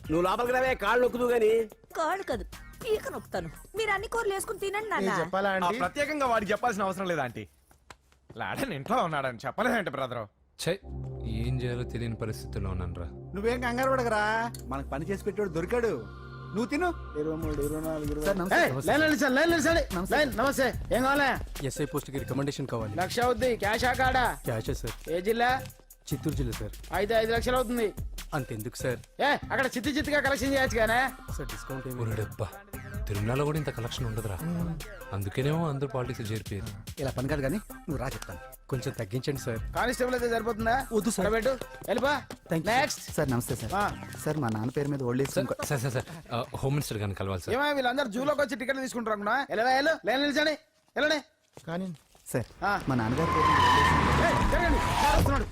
నువ్వు లోపలికి రావే, కాళ్ళు నొక్కుదు గాని. కాళ్ళు కాదు, పీక నొక్కుతాను. మీరు అన్ని కూరలు వేసుకుని తినండి నాన్న. చెప్పాలా ఆంటీ? ప్రత్యేకంగా వాడికి చెప్పాల్సిన అవసరం లేదా ఆంటీ? లాడన్ ఇంట్లో ఉన్నాడని చెప్పలేదంటే బ్రదర్. ఛై, ఏం చేయాలో తెలియని పరిస్థితుల్లో ఉన్నానురా. నువ్వేం కంగారు పడకరా, మనకు పని చేసి పెట్టాడు దొరికాడు. నువ్వు తిను. 23, 24, సార్, నమస్తే. ఏం కావాలా? ఎస్ఐ పోస్ట్ కి రికమెండేషన్ కావాలి. 1,00,000 అవుద్ది. క్యాషా కాడా? క్యాషే సార్. ఏ జిల్లా? చిత్తూరు జిల్లా సార్. అయితే 5 లక్షలు అవుతుంది. అంతెందుకు సార్? అక్కడ చిత్తుగా కలెక్షన్ చేయొచ్చు కానీ. సార్ డిస్కౌంట్ ఏమి? ఒరేడబ్బా, తిరుమలలో కూడా ఇంత కలెక్షన్ ఉండదురా. అందుకేనేమో అందరూ పాలిటిక్స్ చేరిపోయారు. ఇలా పని కాదు కానీ నువ్వు రా చెప్తాను. కొంచెం తగ్గించండి సార్. కానిస్టేబుల్ అయితే సరిపోతుందా? వద్దు సార్. పెట్టు, వెళ్ళిపా. నెక్స్ట్. సార్ నమస్తే సార్. సార్ మా నాన్న పేరు మీద old age sir sir sir home minister గారిని కలవాలి సార్. ఏమో వీళ్ళందరూ జూలోకి వచ్చి టికెట్లు తీసుకుంటారు అనుకున్నా. లైన్ నిలిచండి, వెళ్ళండి. కానీ సార్ ఆ. మా నాన్నగారి పేరు మీద old age ఏయ్, జరగండి. సార్ వస్తున్నాడు.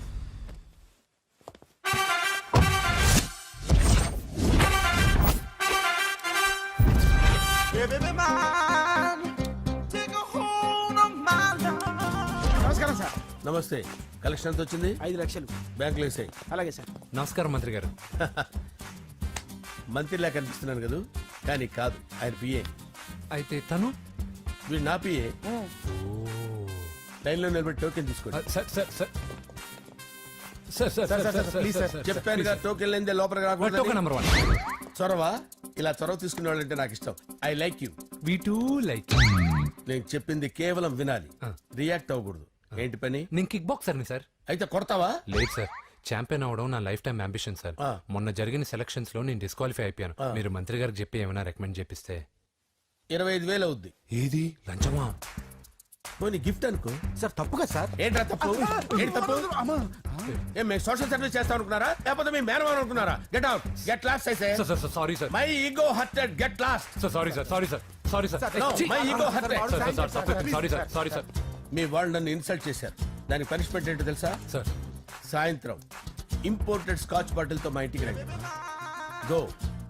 నమస్కారం సార్. నమస్తే. కలెక్షన్ ఎంత వచ్చింది? 5 లక్షలు. బ్యాంకులో వేసాయి. అలాగే సార్. నమస్కారం మంత్రి గారు. మంత్రిలా కనిపిస్తున్నాను కదా, కానీ కాదు, ఆయన పిఏ. అయితే తను వీడు నా పిఏ. లైన్లో నిలబెట్టి టోకెన్ తీసుకోండి. Sir sir sir sir sir sir please, sir. చెప్పాను కదా, టోకెన్ లేనిదే లోపలికి టోకెన్ రాకూడదు. నెంబర్ 1. చొరవ, ఇలా చొరవ తీసుకునే వాళ్ళంటే నాకు ఇష్టం. I like you. We two like. నేను చెప్పింది కేవలం వినాలి, ఆ. రియాక్ట్ అవ్వకూడదు. ఏంటి పని? నేను కిక్ బాక్సర్ని సార్. అయితే కొడతావా? లేదు సార్, ఛాంపియన్ అవడం నా లైఫ్ టైం అంబిషన్ సార్. ఆ. మొన్న జరిగిన సెలక్షన్స్ లో నేను డిస్క్వాలిఫై అయిపోయాను. మీరు మంత్రి గారికి చెప్పి ఏమైనా రికమెండ్ చేపిస్తే. 25,000 అవుద్ది. ఏది లంచమా? పోనీ గిఫ్ట్ అనుకో. సార్ తప్పు కదా సార్. ఏంట్రా తప్పు? ఏంటి తప్పు? ఏం మేము సోషల్ సర్వీస్ చేస్తాం అనుకున్నారా, లేకపోతే మీ మేనమాన్ అనుకున్నారా? Get out, get lost. అయితే sir sir sir sorry sir. My ego hurted, get lost. Sir sorry sir, sorry sir, sorry sir. No, my ego hurt. Sorry sir, sorry sir. మీ వాళ్ళు నన్ను ఇన్సల్ట్ చేశారు. దానికి పనిష్మెంట్ ఏంటో తెలుసా? Sir సాయంత్రం imported scotch bottle తో మా ఇంటికి రండి. Go,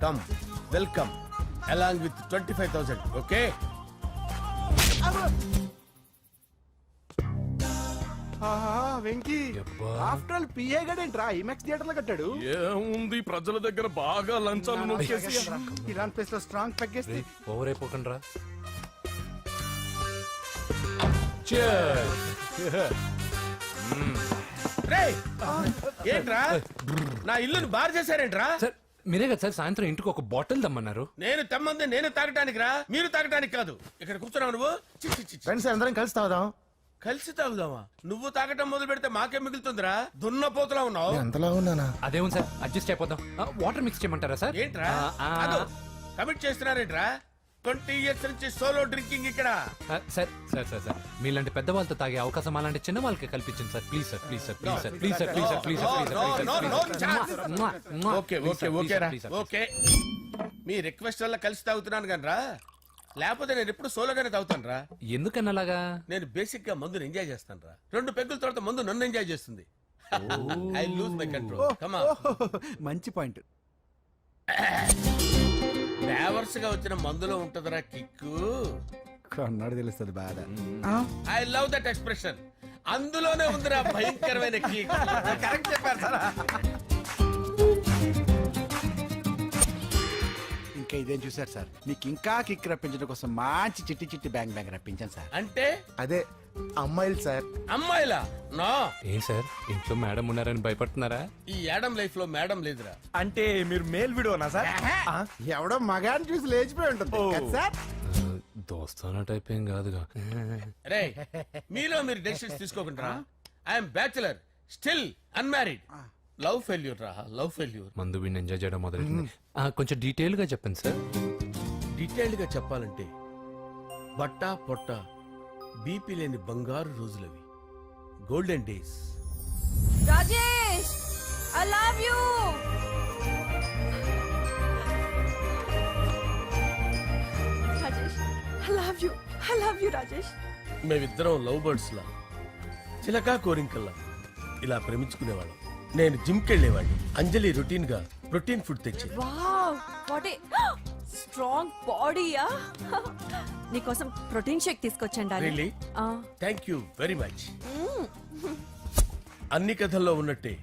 come, welcome along with 25,000. Okay? Venky యబ్బా. ఆఫ్టర్ ఆల్ పిఏ గడేంట్రా ఇమెక్స్ థియేటర్ లో కట్టాడు. ఏముంది, ప్రజల దగ్గర బాగా లంచాలు నొక్కేసి ఇలాంటి ప్లేస్ లో స్ట్రాంగ్ తగ్గేస్తే ఓవర్ అయిపోకండి రా. రేయ్, ఏంట్రా నా ఇల్లుని బార్ చేశారేంట్రా? సార్ మీరే కదా సార్ సాయంత్రం ఇంటికి ఒక బాటిల్ దమ్మన్నారు. నేను తెమ్మంది నేను తాగటానికి రా, మీరు తాగటానికి కాదు. ఇక్కడ కూర్చున్నావు నువ్వు. చి, చి, చి, చి. ఫ్రెండ్స్ అందరం కలిసి తాగుదాం. కలిసి తాగుదామా? నువ్వు తాగటం మొదలు పెడితే మాకే మిగులుతుందిరా. దున్నపోతులా ఉన్నావు. ఎంతలా ఉన్నానా? అదేమో సార్ అడ్జస్ట్ అయిపోదాం. వాటర్ మిక్స్ చేయమంటారా సార్? ఏంట్రా కమిట్ చేస్తున్నారేంట్రా? 20 years నుంచి సోలో డ్రింకింగ్ ఇక్కడ. సార్ సార్ సార్ సార్ మీలాంటి పెద్ద వాళ్ళతో తాగే అవకాశం అలాంటి చిన్న వాళ్ళకి కల్పించండి sir. Please sir, please sir, please sir, please sir, please sir, please sir. Okay okay okay రా, ఓకే. మీ రిక్వెస్ట్ వల్ల కలిసి తాగుతున్నాను కానీ రా, లేకపోతే నేను ఎప్పుడు సోలోగానే తాగుతాను రా. ఎందుకన్నా అలాగా? నేను బేసిక్ గా మందుని ఎంజాయ్ చేస్తాను రా. 2 పెగ్గుల తర్వాత మందు నన్ను ఎంజాయ్ చేస్తుంది. I lose my control. Come on. మంచి పాయింట్. ఫ్లేవర్స్ గా వచ్చిన మందులో ఉంటదిరా కిక్కు. కన్నాడు తెలుస్తుంది బాధ. I love that expression. అందులోనే ఉందిరా భయంకరమైన కిక్. కరెక్ట్ చెప్పారు సార్. ఇంకా ఇదేం చూసారు సార్, మీకు ఇంకా కిక్ రప్పించడం కోసం మంచి చిట్టి చిట్టి బ్యాంగ్ బ్యాంగ్ రప్పించాను సార్. అంటే అదే అమ్మాయిలు సార్. అమ్మాయిలా? నో. ఏం సార్ ఇంట్లో మేడం ఉన్నారని భయపడుతున్నారా? ఈ యాడమ్ లైఫ్ లో మేడం లేదురా. అంటే మీరు మేల్ వీడియోనా సార్? ఎవడో మగాన్ని చూసి లేచిపోయి ఉంటుంది కదా సార్. దోస్తానా టైప్ ఏం కాదుగా. రే, మీలో మీరు డెసిషన్స్ తీసుకోకుండా. I'm bachelor, still unmarried. Love failure రా, లవ్ ఫెయిల్యూర్. మందు వీడిని ఎంజాయ్ చేయడం మొదలైంది. కొంచెం డీటెయిల్ గా చెప్పండి సార్. డీటెయిల్డ్ గా చెప్పాలంటే బట్టా పొట్ట బీపీ లేని బంగారు రోజులవి, golden days. Rajesh, I love you. Rajesh, I love you, I love you Rajesh. మేమిద్దరం లవ్ బర్డ్స్ లా, చిలకా కోరింకల్లా ఇలా ప్రేమించుకునేవాళ్ళం. నేను జిమ్ కెళ్ళేవాడిని. అంజలి రొటీన్ గా ప్రోటీన్ ఫుడ్ తెచ్చి. వావ్, వాట్ ఏ స్ట్రాంగ్ బాడీయా. నీకోసం ప్రోటీన్ షేక్ తీసుకొచ్చండి. Really? Thank you very much. అన్ని కథల్లో ఉన్నట్టే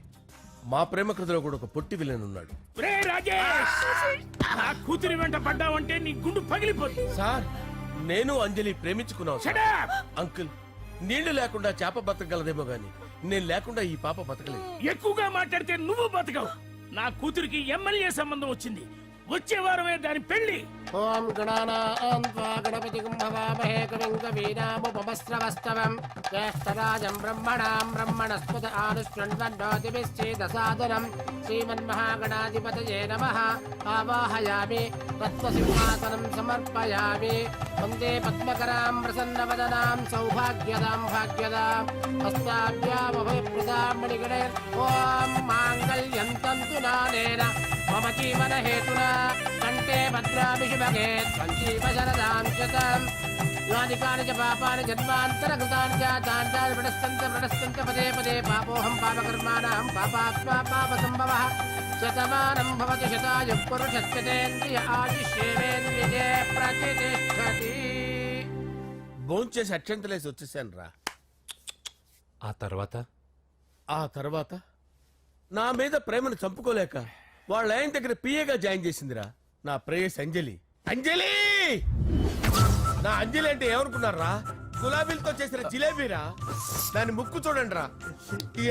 మా ప్రేమ కథలో కూడా ఒక పొట్టి విలన్ ఉన్నాడు. రే రాజేష్, నా కూతురి వెంట పడ్డావంటే నీ గుండు పగిలిపోతుంది. సార్ నేను అంజలి ప్రేమించుకున్నావు సార్. Shut up! అంకుల్ నీళ్లు లేకుండా చేప బతకగలదేమో గాని నేను లేకుండా ఈ పాప బతకలేదు. ఎక్కువగా మాట్లాడితే నువ్వు బతకవు. నా కూతురికి ఎమ్మెల్యే సంబంధం వచ్చింది. వచ్చే వారమే దాని పెళ్లి. ఓం గణానాం త్వా గణపతిం భవామహే కవిం కవీనాముపమస్రవస్తవం జ్యేష్ఠరాజం బ్రహ్మణాం బ్రహ్మణస్పద ఆనుష్ణ్వన్నోతిభిశ్చేదసాదనం శ్రీమన్మహాగణాధిపతయే నమః. ఆవాహయామి తత్వసింహాసనం సమర్పయామి. వందే పద్మకరాం ప్రసన్నవదనాం సౌభాగ్యదాం భాగ్యదాం హస్తాభ్యామభయప్రదాం మణిగణే. ఓం మాంగళ్యం తంతు నానేన మమ జీవన హేతునా కంటే భద్రామి శుభగే సంజీవ శరదాం శతం. యాని కాని చ పాపాని జన్మాంతరకృతాని చ తాని ప్రణశ్యంత పదే పదే పాపోహం పాపకర్మాణం పాపాత్మా పాపసంభవః. శతమానం భవతి శతాయుః పురుషస్యతేంద్రియ ఆయుష్యేవేంద్రియే ప్రతిష్టతి. భోంచేసి అక్షంతలేసి వచ్చేసాను రా. ఆ తర్వాత నా మీద ప్రేమను చంపుకోలేక వాళ్ళ ఆయన దగ్గర పిఏగా జాయిన్ చేసిందిరా నా ప్రేయస్ అంజలి. అంజలి నా అంజలి అంటే ఏమనుకున్నారా? గులాబీలతో చేసిన జిలేబీరా. దాని ముక్కు చూడండి రా,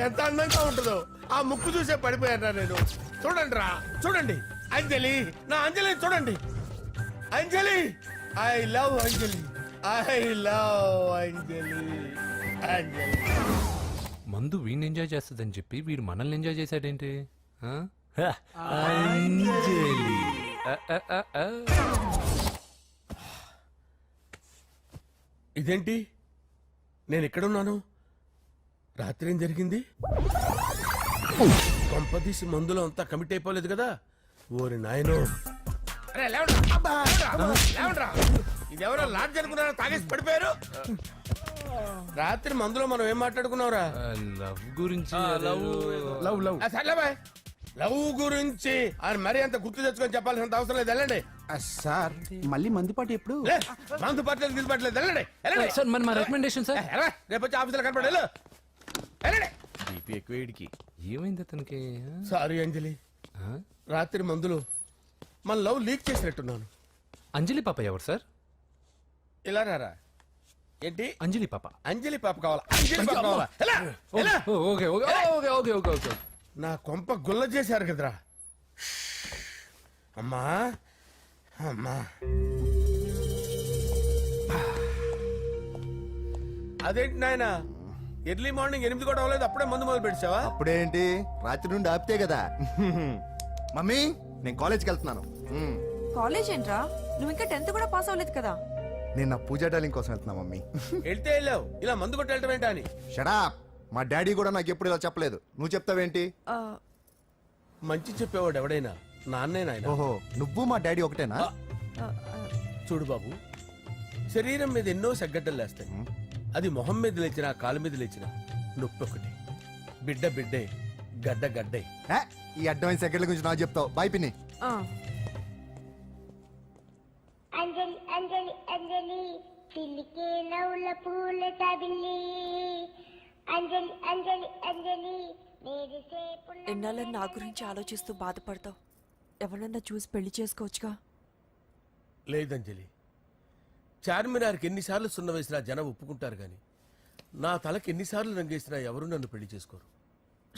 ఎంత అందంగా ఉంటుందో. ఆ ముక్కు చూసే పడిపోయారా నేను. చూడండి రా, చూడండి అంజలి, నా అంజలి చూడండి. Anjali, I love Anjali, I love Anjali. Anjali మందు వీడిని ఎంజాయ్ చేస్తుందని చెప్పి వీడు మనల్ని ఎంజాయ్ చేశాడేంటి? ఆ? అంజలి. ఇదేంటి నేను ఎక్కడున్నాను? రాత్రి ఏం జరిగింది? కొంపదీసి మందులో అంతా కమిట్ అయిపోలేదు కదా? ఓరి నాయనో. ఇదెవరో లాడ్జ్ అనుకున్నారా? తాగేసి పడిపోయారు. రాత్రి మందులో మనం ఏం మాట్లాడుకున్నావురా? లవ్ గురించి లవ్ లవ్ సర్లే బాయ్, లవ్ గురించి ఆయన మరీ అంత గుర్తు తెచ్చుకొని చెప్పాల్సినంత అవసరం లేదు. వెళ్ళండి. సార్ మళ్ళీ మందుపాటి ఎప్పుడు? లే, మందు పట్టలేదు నిలబట్టలేదు. వెళ్ళండి, వెళ్ళండి. సార్ మరి మా రికమెండేషన్ సార్. రేపు వచ్చి ఆఫీసులో కనపడి వెళ్ళు. వెళ్ళండి. బీపీ ఎక్కువ వీడికి. ఏమైంది అతనికి? సారీ అంజలి, రాత్రి మందులో మన లవ్ లీక్ చేసినట్టున్నాను. అంజలి పాప ఎవరు సార్? ఇలా రారా. ఏంటి అంజలి పాప? అంజలి పాప కావాలా? అంజలి పాప కావాలా? ఎలా? ఎలా? Okay okay okay okay okay okay. నా కొంప గుల్ల చేశారు కదరా. అమ్మా అమ్మా, అదేంటి నాయన ఎర్లీ మార్నింగ్ 8 కూడా అవ్వలేదు, అప్పుడే మందు మొదలు పెట్టావా? అప్పుడేంటి, రాత్రి నుండి ఆపితే కదా. మమ్మీ నేను కాలేజ్కి వెళ్తున్నాను. కాలేజ్ ఏంట్రా? నువ్వు ఇంకా 10th కూడా పాస్ అవ్వలేదు కదా. నేను నా పూజా డాలింగ్ కోసం వెళ్తున్నా మమ్మీ. వెళ్తే వెళ్ళావు, ఇలా మందు కొట్టి వెళ్ళటం ఏంటా అని. షడా, మా డాడీ కూడా నాకు ఎప్పుడు ఇలా చెప్పలేదు. నువ్వు చెప్తావేంటి? మంచి చెప్పేవాడు ఎవడైనా నాన్నే నాయన. ఓహో, నువ్వు మా డాడీ ఒకటేనా? చూడు బాబు, శరీరం మీద ఎన్నో సగ్గడ్డలు లేస్తాయి. అది మొహం మీద లేచినా కాలు మీద లేచినా నొప్పి ఒకటి. బిడ్డ బిడ్డే, గడ్డ గడ్డే. ఈ అడ్వాన్స్ సెకండ్ల గురించి నాకు చెప్తావు. బాయ్ పిన్ని. అంజలి అంజలి అంజలి చిల్లికే నవ్వుల పూల తబిల్లి. అంజలి అంజలి అంజలి ఎన్నాళ్ళని నా గురించి ఆలోచిస్తూ బాధపడతావు. ఎవరన్నా చూసి పెళ్లి చేసుకోవచ్చుగా. లేదంజలి, చార్మినార్కి ఎన్నిసార్లు సున్న వేసినా జనం ఒప్పుకుంటారు గాని నా తలకి ఎన్నిసార్లు రంగేసినా ఎవరు నన్ను పెళ్లి చేసుకోరు.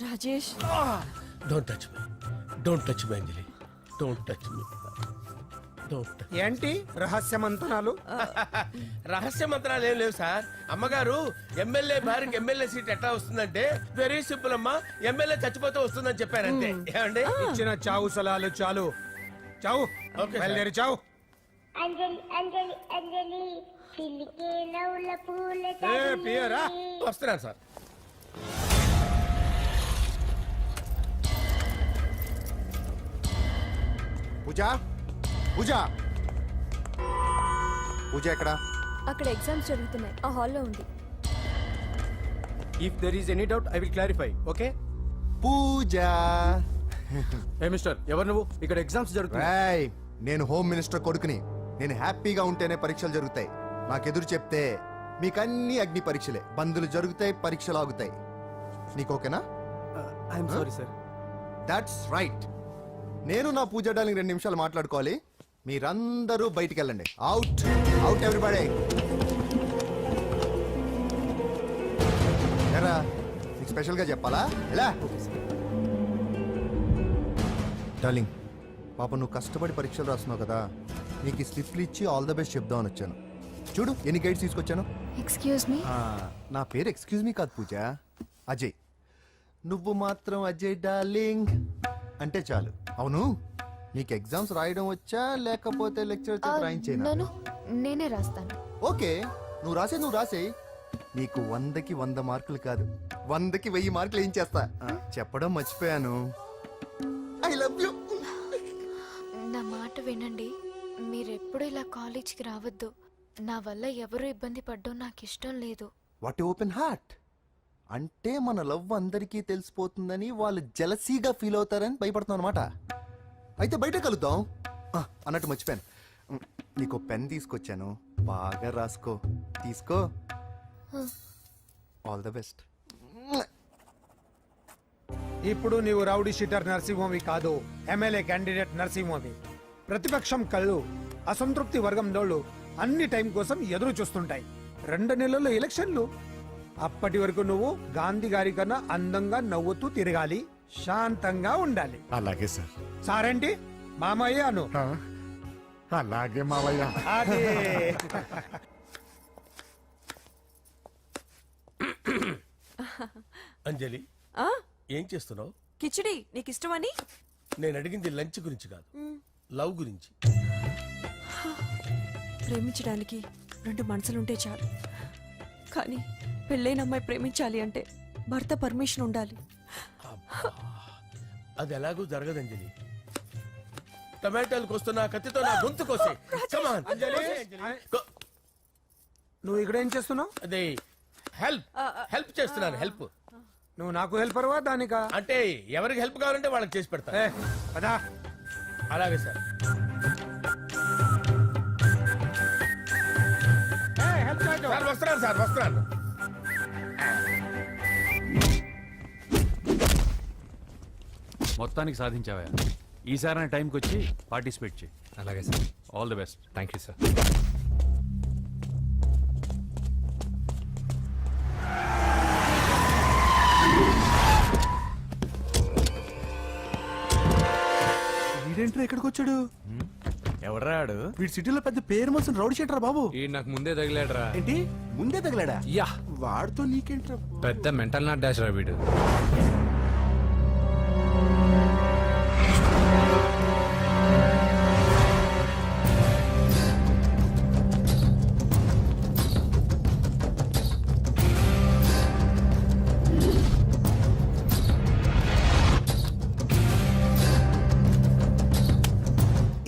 Rajesh, don't touch me, don't touch me Anjali, don't touch me. ఏంటి రహస్య మంతనాలు? రహస్య మంత్రాలు ఏం లేవు సార్. అమ్మగారు ఎమ్మెల్యే భార్యకి ఎమ్మెల్యే సీట్ ఎట్లా వస్తుందంటే వెరీ సింపుల్ అమ్మా, ఎమ్మెల్యే చచ్చిపోతే వస్తుందని చెప్పారంటే. ఏమండి, ఇచ్చిన చావు సలాలు చాలు. చావు, బయలుదేరి చావు. అంజలి అంజలి అంజలి చిల్లికే నవ్వుల పూల పియరా వస్తున్నాను సార్. పూజ, పూజ, పూజ ఎక్కడ? అక్కడ ఎగ్జామ్స్ జరుగుతున్నాయి, ఆ హాల్లో ఉంది. If there is any doubt I will clarify. Okay Pooja. Hey mister, ఎవరు నువ్వు? ఇక్కడ ఎగ్జామ్స్ జరుగుతున్నాయి. నేను హోమ్ మినిస్టర్ కొడుకుని. నేను హ్యాపీగా ఉంటేనే పరీక్షలు జరుగుతాయి. నాకెదురు చెప్తే మీకన్నీ అగ్ని పరీక్షలే. బందులు జరుగుతాయి, పరీక్షలు ఆగుతాయి. నీకు ఓకేనా? I'm sorry sir, that's right. నేను నా పూజ డార్లింగ్ 2 నిమిషాలు మాట్లాడుకోవాలి. మీరందరూ బయటికి వెళ్ళండి. Out out everybody. ఎరా నీకు స్పెషల్గా చెప్పాలా? ఎలా డార్లింగ్, పాప నువ్వు కష్టపడి పరీక్షలు రాస్తున్నావు కదా, నీకు ఈ స్లిప్లు ఇచ్చి ఆల్ ద బెస్ట్ చెప్దామని వచ్చాను. చూడు ఎన్ని గైడ్స్ తీసుకొచ్చాను. Excuse me. నా పేరు ఎక్స్క్యూజ్ మీ కాదు పూజ, అజయ్. నువ్వు మాత్రం అజయ్ డార్లింగ్ అంటే చాలు. అవును, నీకు ఎగ్జామ్స్ రాయడం వచ్చా లేకపోతే లెక్చర్ రాయించేనా? నేనే రాస్తాను. ఓకే, నువ్వు రాసే నీకు 100కి 100 మార్కులు కాదు, 100కి 1000 మార్కులు ఏం చేస్తా. చెప్పడం మర్చిపోయాను, ఐ లవ్ యూ. నా మాట వినండి, మీరెప్పుడు ఇలా కాలేజ్కి రావద్దు. నా వల్ల ఎవరు ఇబ్బంది పడ్డం నాకు ఇష్టం లేదు. వాట్ ఓపెన్ హార్ట్ అంటే మన లవ్ అందరికీ తెలిసిపోతుందని వాళ్ళు జలసీగా ఫీల్ అవుతారని భయపడుతున్నాను అనమాట. అయితే బయట కలుద్దాం. అన్నట్టు మర్చిపోయాను, నీకు పెన్ తీసుకొచ్చాను, బాగా రాసుకో. తీసుకో. All the best. ఇప్పుడు నీవు రౌడీ షీటర్ నరసింహవి కాదు, ఎమ్మెల్యే క్యాండిడేట్ నరసింహవి. ప్రతిపక్షం కళ్ళు అసంతృప్తి వర్గం నోళ్ళు అన్ని టైం కోసం ఎదురు చూస్తుంటాయి. 2 నెలల్లో ఎలక్షన్లు. అప్పటి వరకు నువ్వు గాంధీ గారి కన్నా అందంగా నవ్వుతూ తిరగాలి, శాంతంగా ఉండాలి. అలాగే సార్. సారేంటి మామయ్య అను. అలాగే మావయ్య. అదే. అంజలి, ఆ? ఏం చేస్తున్నావు? కిచిడి నీకు ఇష్టమని. నేను అడిగింది లంచ్ గురించి కాదు, లవ్ గురించి. ప్రేమించడానికి 2 మనసులుంటే చాలు, కానీ పెళ్ళైన అమ్మాయి ప్రేమించాలి అంటే భర్త పర్మిషన్ ఉండాలి. అది ఎలాగూ జరగదు అంజలి. టమాటాలు కోస్తున్నా కత్తితో నా గొంతు కోసే. Come on. నువ్వు ఇక్కడ ఏం చేస్తున్నావు? అదే హెల్ప్ చేస్తున్నాను. హెల్ప్ నువ్వు నాకు హెల్పర్వా దానికా? అంటే ఎవరికి హెల్ప్ కావాలంటే వాళ్ళకి చేసి పెడతా. పదా. అలాగే సార్. సార్ వస్తున్నాను, సార్ వస్తున్నాను. మొత్తానికి సాధించావా? ఈసారి టైంకి వచ్చి పార్టిసిపేట్ చేయి. అలాగే sir. All the best. Thank you sir. వీడేంట్రా ఇక్కడికి వచ్చాడు? ఎవడ్రాడు? వీడి సిటీలో పెద్ద పేరు మోసిన రౌడీ షీటర్ బాబు. ఈ నాకు ముందే తగిలాడరా. ఏంటి ముందే తగిలాడా? యా, వాడితో నీకేంట్రా? పెద్ద మెంటల్ నాట్ డాష్ రా వీడు.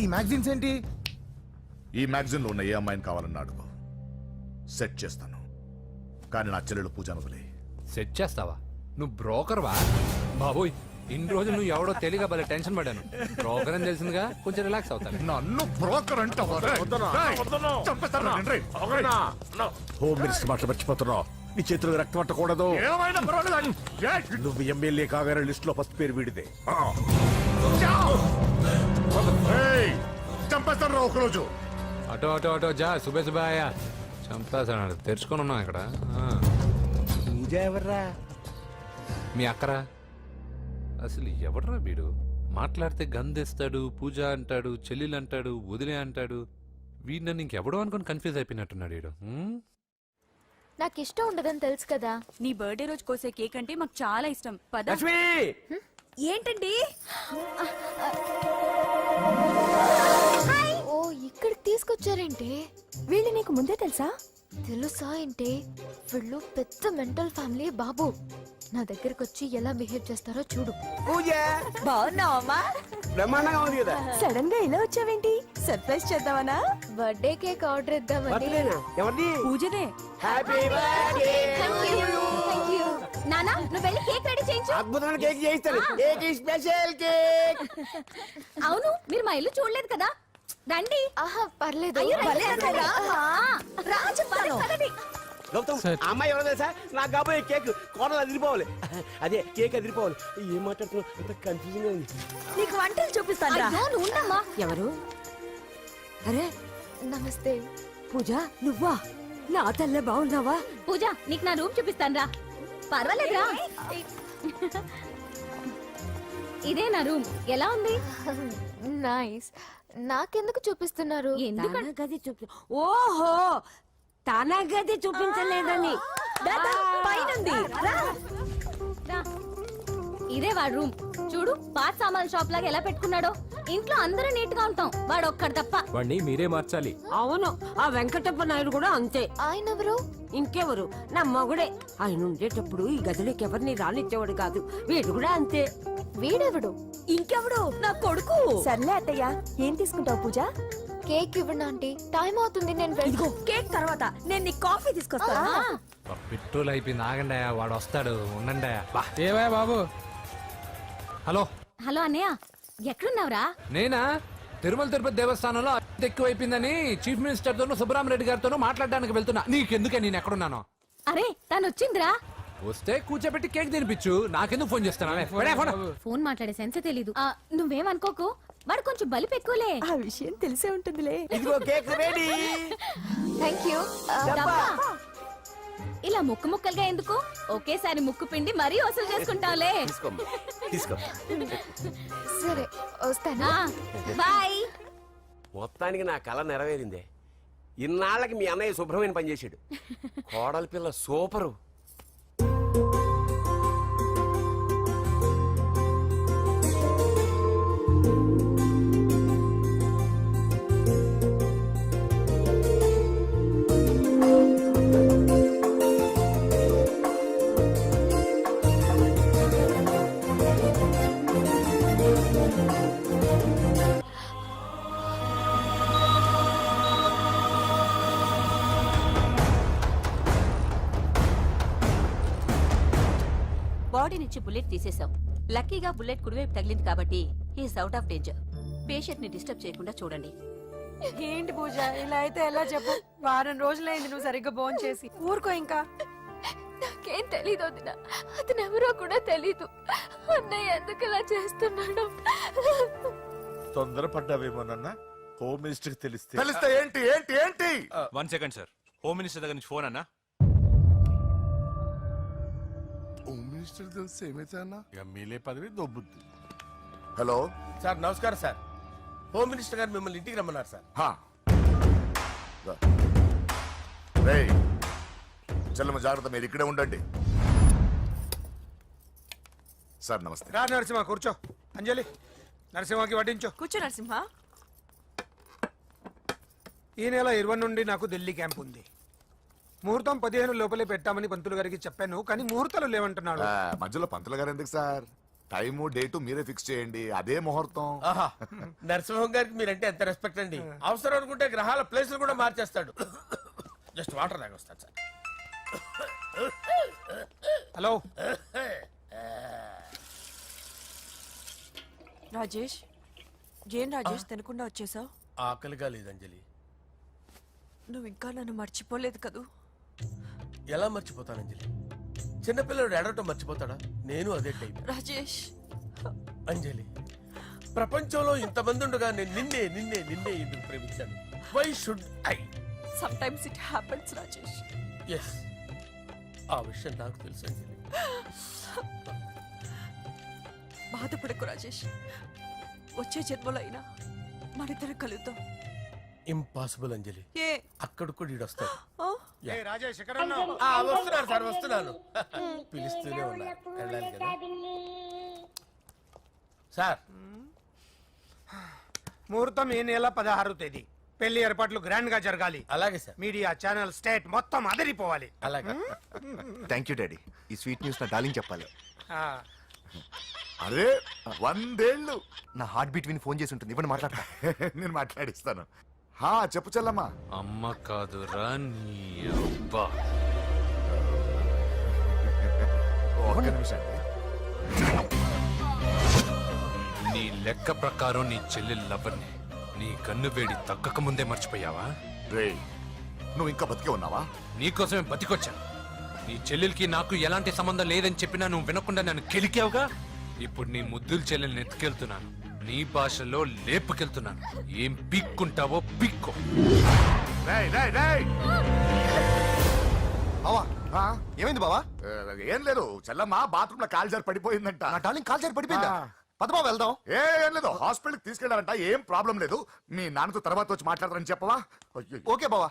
ఈ మ్యాగజైన్స్ ఏంటి? ఈ మ్యాగజైన్ లో ఉన్న ఏ అమ్మాయిని కావాలన్నా అడుగు, సెట్ చేస్తాను. కానీ నా చెల్లెలు పూజ వదిలే. సెట్ చేస్తావా? నువ్వు బ్రోకర్ వా? బాబోయ్, ఇన్ని రోజులు నువ్వు ఎవడో తెలియక భలే టెన్షన్ పడ్డాను. బ్రోకర్ అని తెలిసిందిగా కొంచెం రిలాక్స్ అవుతాను. నన్ను బ్రోకర్ అంటే హోమ్ మినిస్టర్ మాటలు మర్చిపోతున్నావు. నీ చేతులకు రక్తం పట్టకూడదు. నువ్వు ఎమ్మెల్యే కాగానే లిస్ట్ లో ఫస్ట్ పేరు వీడిదే. చంపేస్తాను రా ఒకరోజు. అటో అటో అటో జా, సుబే సుబే ఆయా. చంపేస్తాడు. తెరుచుకొని ఉన్నాం ఇక్కడ. పూజ ఎవర్రా? మీ అక్కరా? అసలు ఎవడరా వీడు? మాట్లాడితే గంధేస్తాడు, పూజ అంటాడు, చెల్లెలు అంటాడు, వదిలే అంటాడు. వీడు నన్ను ఇంకెవడో అనుకుని కన్ఫ్యూజ్ అయిపోయినట్టున్నాడు వీడు. నాకు ఇష్టం ఉండదని తెలుసు కదా. నీ బర్త్డే రోజు కోసే కేక్ అంటే మాకు చాలా ఇష్టం. పద. ఏంటండి? ఓ, ఇక్కడికి తీసుకొచ్చారేంటి? వీళ్ళు నీకు ముందే తెలుసా? తెలుసా ఏంటి? వీళ్ళు పెద్ద మెంటల్ ఫ్యామిలీ బాబు. నా దగ్గరకు వచ్చి ఎలా బిహేవ్ చేస్తారో చూడు. బాగున్నావమ్మా? బ్రహ్మాండంగా ఉంది కదా. సడన్ గా ఇలా వచ్చావేంటి? సర్ప్రైజ్ చేద్దామనా? బర్త్డే కేక్ ఆర్డర్ ఇద్దామని. ఎవరిది? పూజదే. Happy birthday. థాంక్యూ. నానా, నువ్వు వెళ్ళి కేక్ రెడీ చేయించు. అద్భుతమైన కేక్ చేయిస్తాను. Cake special cake. అవును, మీరు మా ఇల్లు చూడలేదు కదా. రండి. ఆహా, పర్లేదు. గౌతమ్ ఆ అమ్మాయి ఎవరో తెలుసా? నాకు కాబోయే కేక్ కోడలు అదిరిపోవాలి. అదే కేక్ అదిరిపోవాలి. ఏం మాట్లాడుతున్నావు? అంత కన్ఫ్యూజన్ గా ఉంది. నీకు వంటలు చూపిస్తాను నువ్వు ఉండమ్మా. ఎవరు? అరే నమస్తే. పూజ నువ్వా? నా తల్లే బాగున్నావా? పూజ నీకు నా రూమ్ చూపిస్తాను రా. పర్వాలేదురా. ఇదే నా రూమ్. ఎలా ఉంది? నైస్. నాకెందుకు చూపిస్తున్నారు? తన గది చూపి. ఓహో, తన గది చూపించలేదని. పైనుంది. రా. ఇదే వాడు రూమ్. చూడు పాత సామాన్ షాప్ లాగా ఎలా పెట్టుకున్నాడో. ఇంట్లో అందరూ నీట్ గా ఉంటాం, వాడు ఒక్కడు తప్ప. వాడిని మీరే మార్చాలి. అవును, ఆ వెంకటప్ప నాయుడు కూడా అంతే. ఆయన ఎవరు? ఇంకెవరు? నా మగుడే. ఆయన ఉండేటప్పుడు ఈ గదిలోకి ఎవరిని రానిచ్చేవాడు కాదు. వీడు కూడా అంతే. వీడెవడు? ఇంకెవడు? నా కొడుకు. సర్లే అత్తయ్య, ఏం తీసుకుంటావు పూజ? కేక్ ఇవ్వండి ఆంటీ, టైం అవుతుంది. నేను ఇదిగో కేక్ తర్వాత నేను నీకు కాఫీ తీసుకొస్తాను. పెట్రోల్ అయిపోయింది, ఆగండి, వాడు వస్తాడు, ఉండండి. ఏవా బాబు? హలో హలో అన్నయ్య, ఎక్కడున్నావురా? నేనా? తిరుమల తిరుపతి దేవస్థానంలో అత్యంత ఎక్కువైపోయిందని చీఫ్ మినిస్టర్ తోనూ సుబ్బరామరెడ్డి గారితోనూ మాట్లాడడానికి వెళ్తున్నా. నీకెందుకే నేను ఎక్కడున్నాను? అరే తను వచ్చిందిరా. వస్తే కూర్చోబెట్టి కేక్ తినిపించు, నాకెందుకు ఫోన్ చేస్తున్నా? ఫోన్ మాట్లాడే సెన్స్ తెలీదు. నువ్వేమనుకోకు, వాడు కొంచెం బలిపు ఎక్కువలే. ఆ విషయం తెలిసే ఉంటుందిలే. ఇదిగో కేక్ రెడీ. Thank you. ఇలా ముక్కు ముక్కలుగా ఎందుకు? ఒకేసారి ముక్కు పిండి మరీ వసూలు చేసుకుంటావులే. తీసుకో. సరే వస్తానా? బాయ్. మొత్తానికి నా కళ నెరవేరిందే. ఇన్నాళ్ళకి మీ అన్నయ్య శుభ్రమైన పని చేశాడు. కోడలి పిల్ల సూపరు. బాడీ నుంచి బుల్లెట్ తీసేశాం. లక్కీగా బుల్లెట్ కుడివైపు తగిలింది కాబట్టి he's out of danger. Patient ని డిస్టర్బ్ చేయకుండా చూడండి. ఏంటి పూజ, ఇలా అయితే ఎలా చెప్పు? వారం రోజులైంది నువ్వు సరిగ్గా భోజనం చేసి. ఊరుకో ఇంకా. నాకేం తెలీదు వదిన, అతను ఎవరో కూడా తెలీదు. అన్నయ్య ఎందుకు ఇలా చేస్తున్నాడు? తొందరపడ్డావేమోనన్న. హోమ్ మినిస్టర్ తెలిస్తే ఏంటి ఏంటి ఏంటి? 1 సెకండ్ సార్, హోమ్ మినిస్టర్ దగ్గర నుంచి ఫోన్ అన్నా. హోమ్ మినిస్టర్ తెలిస్తే ఏమైతే అన్నా? ఎమ్మెల్యే పదవి దొబ్బుద్ది. హలో సార్ నమస్కారం సార్. హోమ్ మినిస్టర్ గారు మిమ్మల్ని ఇంటికి రమ్మన్నారు సార్. చల్లమ్మ జాగ్రత్త, మీరు ఇక్కడే ఉండండి. సార్ నమస్తే. రా నరసింహ, కూర్చో. అంజలి, నరసింహకి వడ్డించు. కూర్చో నరసింహ. ఈ నెల 20 నుండి నాకు ఢిల్లీ క్యాంప్ ఉంది. ముహూర్తం 15 లోపలే పెట్టామని పంతులు గారికి చెప్పాను, కానీ ముహూర్తాలు లేవంటున్నాడు. మధ్యలో పంతులు గారు ఎందుకు సార్? టైము డేటు మీరే ఫిక్స్ చేయండి, అదే ముహూర్తం. ఆహా, నరసింహం గారికి మీరంటే ఎంత రెస్పెక్ట్ అండి. అవసరం అనుకుంటే గ్రహాల ప్లేసులు కూడా మార్చేస్తాడు. జస్ట్ వాటర్ తాగొస్తాడు సార్. హలో రాజేష్, ఏం రాజేష్ తినకుండా వచ్చేసావు? ఆకలిగా లేదు అంజలి. నువ్వు ఇంకా నన్ను మర్చిపోలేదు కదూ? ఎలా మర్చిపోతాను అంజలి? చిన్నపిల్లడు ఏడవటం మర్చిపోతాడా? నేను అదే టైప్. రాజేష్ అంజలి, ప్రపంచంలో ఇంతమంది ఉండగా నేను నిన్నే నిన్నే నిన్నే ఎందుకు ప్రేమించాను? Why should I? Sometimes it happens Rajesh. Yes, ఆ విషయం నాకు తెలుసు అంజలి. బాధపడకు రాజేష్, వచ్చే జన్మలో అయినా మనిద్దరం కలుద్దాం. ఇంపాసిబుల్ అంజలి. ఏ అక్కడ కూడా ఈడొస్తాడు. ఏ రాజేష్, ఎక్కడ ఉన్నావు? వస్తున్నాను సార్, వస్తున్నాను. పిలుస్తూనే ఉన్నా, వెళ్ళాలి కదా సార్. ముహూర్తం ఈ నెల 16వ తేదీ. పెళ్లి ఏర్పాట్లు గ్రాండ్ గా జరగాలి. అలాగే సార్. మీడియా ఛానల్ స్టేట్ మొత్తం అదిరిపోవాలి. అలాగే. Thank you daddy. ఈ స్వీట్ న్యూస్ నా డార్లింగ్ చెప్పాలి. ఆ, అరే 100 ఏళ్ళు నా హార్ట్ బీట్ విని ఫోన్ చేసి ఉంటుంది. ఇవ్వండి మాట్లాడతా. నేను మాట్లాడిస్తాను. చెప్పు చెల్లమ్మా. అమ్మ కాదురా నీ అబ్బా. ఒక్క నిమిషం. నీ లెక్క ప్రకారం నీ చెల్లెలు లవ్వర్ని నీ కన్ను వేడి తగ్గక ముందే మర్చిపోయావా? రే నువ్వు ఇంకా బతికే ఉన్నావా? నీకోసమే బతికొచ్చాను. నీ చెల్లెలకి నాకు ఎలాంటి సంబంధం లేదని చెప్పినా నువ్వు వినకుండా నన్ను కెలికావుగా. ఇప్పుడు నీ ముద్దుల చెల్లెల్ని ఎత్తుకెళ్తున్నాను, నీ భాషలో లేపుకెళ్తున్నాను. ఏం పిక్కుంటావో పిక్కో. బావా ఏమైంది బావా? ఏం లేదు, చెల్లమ్మ బాత్రూమ్ లో కాల్జారి పడిపోయిందంట. నా డార్లింగ్ కాల్ చేరి పడిపోయిందా? పద బావ వెళ్దాం. ఏం లేదు, హాస్పిటల్ తీసుకెళ్లారంట. ఏం ప్రాబ్లం లేదు. మీ నాన్నతో తర్వాత వచ్చి మాట్లాడతారని చెప్పవా? అయ్యో. ఓకే బావా.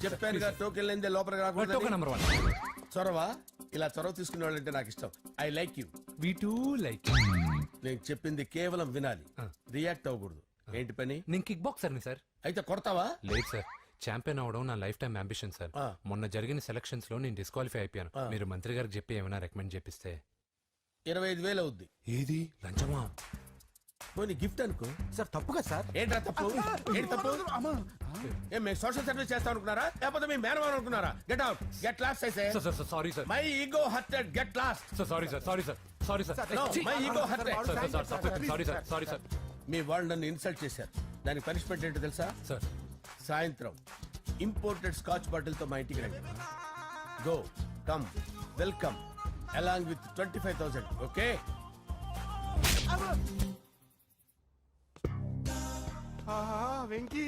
చెప్పానుగా టోకెన్ లేనిదే లోపలికి రాకూడదు. Token number 1. చొరవ, ఇలా చొరవ తీసుకునే వాళ్ళంటే నాకు ఇష్టం. I like you. We two like. నేను చెప్పింది కేవలం వినాలి, రియాక్ట్ అవ్వకూడదు. ఏంటి పని? నేను కిక్ బాక్సర్ని సార్. అయితే కొడతావా? లేదు సార్, ఛాంపియన్ అవడం నా లైఫ్ టైం అంబిషన్ సార్. మొన్న జరిగిన సెలక్షన్స్ లో నేను డిస్క్వాలిఫై అయిపోయాను. మీరు మంత్రి గారికి చెప్పి ఏమైనా రికమెండ్ చేపిస్తే. 25,000 అవుద్ది. ఏది లంచమా? పోనీ గిఫ్ట్ అనుకో. సార్ తప్పుగా సార్. ఏంట్రా తప్పు? ఏంటి తప్పు? ఏం మేము సోషల్ సర్వీస్ చేస్తాం అనుకున్నారా, లేకపోతే మీ మేనమాన్ అనుకున్నారా? గెట్ అవుట్, గెట్ లాస్ట్ అయితే. Sorry sir. My ego hurted, get lost. Sorry sir. Sorry sir. No, my ego hurt. Sorry sir. మీ వాళ్ళు నన్ను ఇన్సల్ట్ చేశారు. దానికి పనిష్మెంట్ ఏంటో తెలుసా? సార్ సాయంత్రం ఇంపోర్టెడ్ స్కాచ్ బాటిల్ తో మా ఇంటికి రండి. Go come welcome along with 25,000. Okay? Venky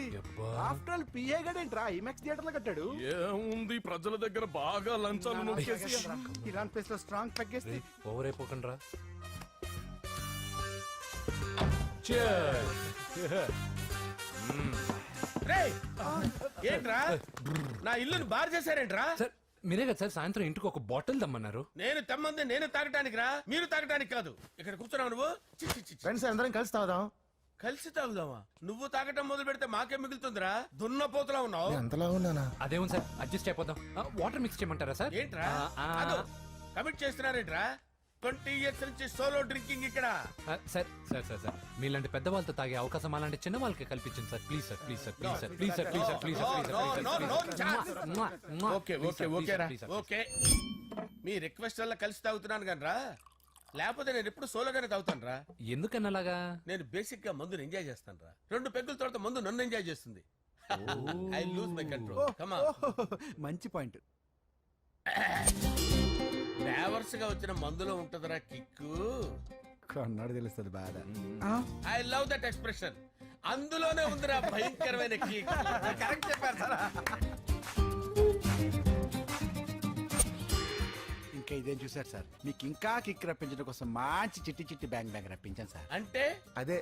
after all PA గడేంట్రా ఇమెక్స్ థియేటర్ లో కట్టాడు. ఏముంది, ప్రజల దగ్గర బాగా లంచాలు నొక్కేసి ఇరాన్ ప్లేస్ లో స్ట్రాంగ్ తగ్గేస్తే ఓవర్ అయిపోకండి రా. రేయ్, ఏంట్రా నా ఇల్లుని బార్ చేశారేంట్రా? సార్ మీరే కదా సార్ సాయంత్రం ఇంటికి ఒక బాటిల్ దమ్మన్నారు. నేను తెమ్మంది నేను తాగటానికి రా, మీరు తాగటానికి కాదు. ఇక్కడ కూర్చున్నావు నువ్వు. చి, చి, చి, చి. ఫ్రెండ్స్ అందరం కలిసి తాగుదాం. కలిసి తాగుదామా? నువ్వు తాగటం మొదలు పెడితే మాకే మిగులుతుందిరా. దున్నపోతులా ఉన్నావు. ఎంతలా ఉన్నానా? అదేమో సార్ అడ్జస్ట్ అయిపోదాం. వాటర్ మిక్స్ చేయమంటారా సార్? ఏంట్రా కమిట్ చేస్తున్నారేంట్రా? 20 years నుంచి సోలో డ్రింకింగ్ ఇక్కడ. సార్ సార్ సార్ సార్ మీలాంటి పెద్ద వాళ్ళతో తాగే అవకాశం అలాంటి చిన్న వాళ్ళకి కల్పించండి sir. Please sir, please sir, please sir, please sir, please sir, please sir. Okay okay okay రా, ఓకే. మీ రిక్వెస్ట్ వల్ల కలిసి తాగుతున్నాను కానీ రా, లేకపోతే నేను ఎప్పుడు సోలోగానే తాగుతాను రా. ఎందుకన్నా అలాగా? నేను బేసిక్ గా మందుని ఎంజాయ్ చేస్తాను రా. 2 పెగ్గుల తర్వాత మందు నన్ను ఎంజాయ్ చేస్తుంది. I lose my control. Come on. మంచి పాయింట్. ఫ్లేవర్స్ గా వచ్చిన మందులో ఉంటదిరా కిక్కు. కన్నాడు తెలుస్తుంది బాధ. I love that expression. అందులోనే ఉందిరా భయంకరమైన కిక్. కరెక్ట్ చెప్పారు సార్. ఇంకా ఇదేం చూసారు సార్, మీకు ఇంకా కిక్ రప్పించడం కోసం మంచి చిట్టి చిట్టి బ్యాంగ్ రప్పించాను సార్. అంటే అదే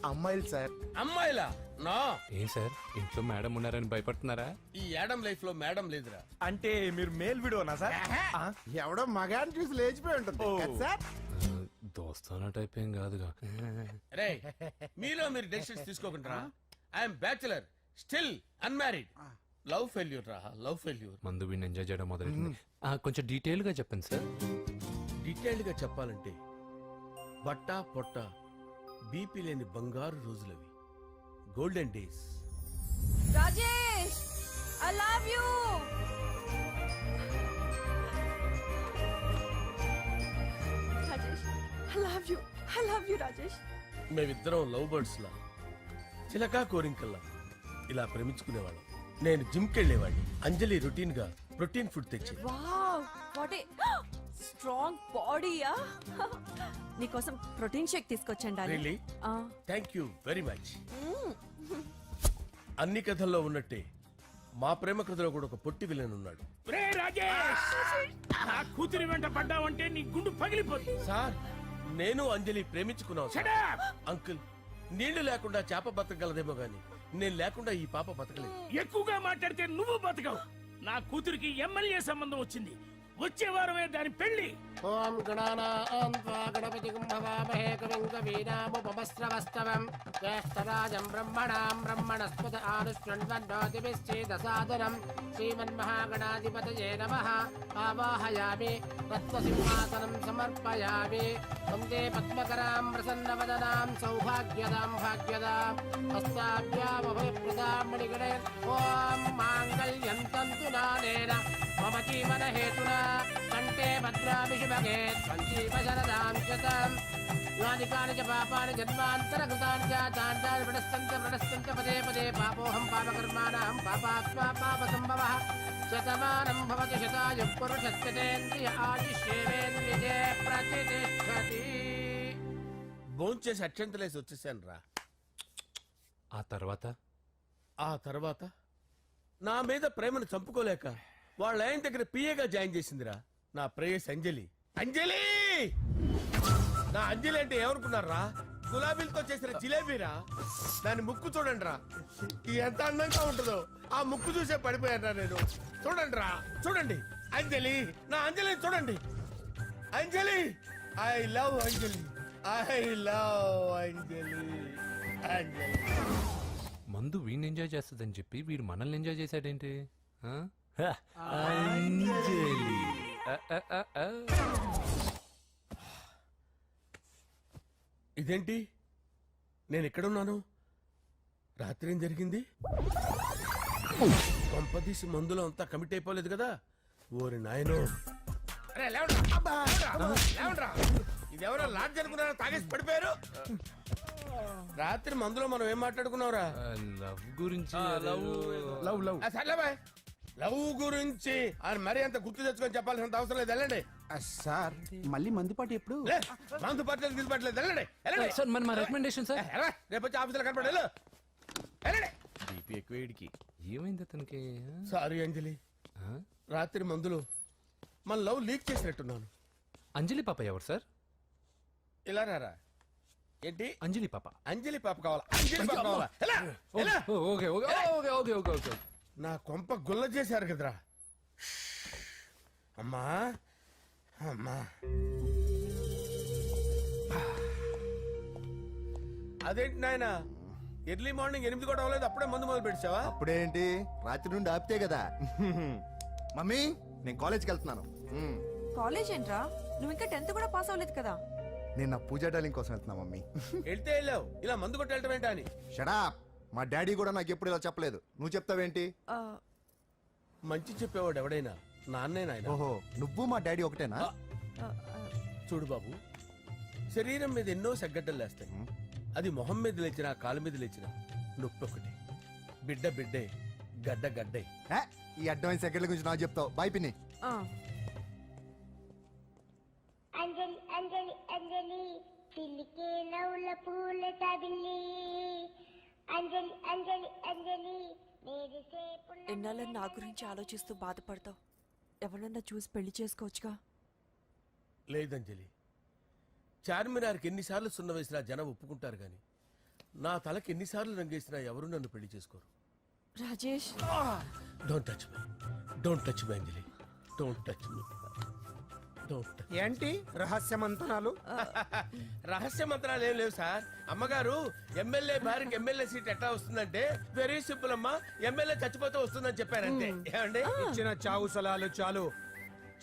అమ్మాయిలు సార్. అమ్మాయిలా? నా ఏం సార్ ఇంట్లో మేడం ఉన్నారని భయపడుతున్నారా? ఈ యాడమ్ లైఫ్ లో మేడం లేదురా. అంటే మీరు మేల్ వీడియోనా సార్? ఎవడో మగాన్ని చూసి లేచిపోయి ఉంటుంది కదా సార్. దోస్తానా టైప్ ఏం కాదుగా. రే, మీలో మీరు డెసిషన్స్ తీసుకోకుండా. I'm bachelor, still unmarried. Love failure రా, లవ్ ఫెయిల్యూర్. మందు వీడిని ఎంజాయ్ చేయడం మొదలైంది. కొంచెం డీటెయిల్ గా చెప్పండి సార్. డీటెయిల్డ్ గా చెప్పాలంటే బట్టా పొట్ట బీపీ లేని బంగారు రోజులవి, golden days. Rajesh I love you. Rajesh I love you, I love you Rajesh. మేమిద్దరం లవ్ బర్డ్స్ లా, చిలకా కోరింకల్లా ఇలా ప్రేమించుకునేవాళ్ళం. నేను జిమ్ కెళ్ళేవాడిని. అంజలి రొటీన్ గా ప్రోటీన్ ఫుడ్ తెచ్చి. వావ్ వాట్ ఏ స్ట్రాంగ్ బాడీయా. నీకోసం ప్రోటీన్ షేక్ తీసుకొచ్చండి. Really? Thank you very much. అన్ని కథల్లో ఉన్నట్టే మా ప్రేమ కథలో కూడా ఒక పొట్టి విలన్ ఉన్నాడు. రే రాజేష్, నా కూతురి వెంట పడ్డావంటే నీ గుండు పగిలిపోతుంది. సార్ నేను అంజలి ప్రేమించుకున్నాను సార్. Shut up! అంకుల్ నీళ్లు లేకుండా చేప బతకగలదేమో గాని నేను లేకుండా ఈ పాప బతకలేదు. ఎక్కువగా మాట్లాడితే నువ్వు బతకవు. నా కూతురికి ఎమ్మెల్యే సంబంధం వచ్చింది. వచ్చే వారమే దాని పెళ్లి. ఓం గణానాం త్వా గణపతిం భవామహే కవిం కవీనాముపమస్రవస్తవం జ్యేష్ఠరాజం బ్రహ్మణాం బ్రహ్మణస్పద ఆనుష్ణ్వన్నోతిభిశ్చేదసాదనం శ్రీమన్మహాగణాధిపతయే నమః. ఆవాహయామి తత్వసింహాసనం సమర్పయామి. వందే పద్మకరాం ప్రసన్నవదనాం సౌభాగ్యదాం భాగ్యదాం హస్తాభ్యామభయప్రదాం మణిగణే. ఓం మాంగళ్యం తంతు నానేన మమ జీవన హేతునా కంటే భద్రామి శుభగే సంజీవ శరదాం శతం. యాని కాని చ పాపాని జన్మాంతరకృతాని చాతాని ప్రణశ్యంత పదే పదే పాపోహం పాపకర్మాణం పాపాత్మా పాపసంభవః. శతమానం భవతి శతాయుః పురుషస్యతేంద్రియ ఆయుష్యేవేంద్రియే ప్రతిష్టతి. భోంచేసి అక్షంతలేసి వచ్చేసాను రా. ఆ తర్వాత ఆ తర్వాత నా మీద ప్రేమను చంపుకోలేక వాళ్ళ ఆయన దగ్గర పిఏగా జాయిన్ చేసిందిరా నా ప్రేయస్ అంజలి. అంజలి నా అంజలి అంటే ఏమనుకున్నారా? గులాబీలతో చేసిన జిలేబీరా. దాని ముక్కు చూడండి రా, ఎంత అందంగా ఉంటుందో. ఆ ముక్కు చూసే పడిపోయారా నేను. చూడండి రా, చూడండి అంజలి, నా అంజలి చూడండి. Anjali, I love Anjali, I love Anjali. Anjali మందు వీడిని ఎంజాయ్ చేస్తుందని చెప్పి వీడు మనల్ని ఎంజాయ్ చేశాడేంటి? ఆ? అంజలి. ఇదేంటి నేను ఎక్కడున్నాను? రాత్రి ఏం జరిగింది? కొంపదీసి మందులో అంతా కమిట్ అయిపోలేదు కదా? ఓరి నాయనో. అరే లేవండ్రా. లేవండ్రా. ఇదెవరో లాడ్జ్ అనుకున్నారా? తాగేసి పడిపోయారు. రాత్రి మందులో మనం ఏం మాట్లాడుకున్నావురా? లవ్ గురించి సర్లే బాయ్, లవ్ గురించి అని మరీ అంత గుర్తు తెచ్చుకొని చెప్పాల్సినంత అవసరం లేదు. వెళ్ళండి. సార్ మళ్ళీ మందుపాటి ఎప్పుడు? లే, మందు పట్టలేదు గిల్లు పట్టలేదు. వెళ్ళండి వెళ్ళండి. సార్ మన రికమెండేషన్ సార్. రేపు వచ్చి ఆఫీసులో కనపడి వెళ్ళండి. బీపీ ఎక్కువ. ఏమైంది అతనికి? సారీ అంజలి, రాత్రి మందులో మన లవ్ లీక్ చేసినట్టున్నాను. అంజలి పాప ఎవరు సార్? ఇలా రారా. ఏంటి అంజలి పాప? అంజలి పాప కావాలా? అంజలి పాప కావాలా? ఎలా? ఎలా? Okay okay okay okay okay okay. నా కొంప గుల్ల చేశారు కదరా. అమ్మా అమ్మా, అదేంటి నాయన ఎర్లీ మార్నింగ్ 8 కూడా అవ్వలేదు, అప్పుడే మందు మొదలు పెట్టావా? అప్పుడేంటి, రాత్రి నుండి ఆపితే కదా. మమ్మీ నేను కాలేజ్కి వెళ్తున్నాను. కాలేజ్ ఏంట్రా? నువ్వు ఇంకా 10th కూడా పాస్ అవ్వలేదు కదా. నేను నా పూజా డాలింగ్ కోసం వెళ్తున్నా మమ్మీ. వెళ్తే వెళ్ళావు, ఇలా మందు కొట్టి వెళ్ళటం ఏంటా అని. షడా, మా డాడీ కూడా నాకు ఎప్పుడు ఇలా చెప్పలేదు. నువ్వు చెప్తావేంటి? మంచి చెప్పేవాడు ఎవడైనా నాన్నే నాయన. ఓహో, నువ్వు మా డాడీ ఒకటేనా? చూడు బాబు, శరీరం మీద ఎన్నో సగ్గడ్డలు లేస్తాయి. అది మొహం మీద లేచినా కాలు మీద లేచినా నొప్పి ఒకటి. బిడ్డ బిడ్డే, గడ్డ గడ్డే. ఈ అడ్వాన్స్ సెకండ్ల గురించి నాకు చెప్తావు. బాయ్ పిన్ని. అంజలి అంజలి అంజలి పిల్లికే నవ్వుల పూల తబిల్లి. అంజలి అంజలి అంజలి ఎన్నాళ్ళ నా గురించి ఆలోచిస్తూ బాధపడతావు? ఎవరన్నా చూసి పెళ్లి చేసుకోవచ్చుగా. లేదంజలి, చార్మినార్కి ఎన్నిసార్లు సున్న వేసినా జనం ఒప్పుకుంటారు గాని నా తలకి ఎన్నిసార్లు రంగేసినా ఎవరు నన్ను పెళ్లి చేసుకోరు. Rajesh, don't touch me, don't touch me Anjali, don't touch me, don't touch. ఏంటి రహస్య మంతనాలు? రహస్య మంత్రాలు ఏం లేవు సార్. అమ్మగారు ఎమ్మెల్యే భార్యకి ఎమ్మెల్యే సీట్ ఎట్లా వస్తుందంటే వెరీ సింపుల్ అమ్మా, ఎమ్మెల్యే చచ్చిపోతే వస్తుందని చెప్పారంటే. ఏమండి? ఇచ్చిన చావు సలాలు చాలు.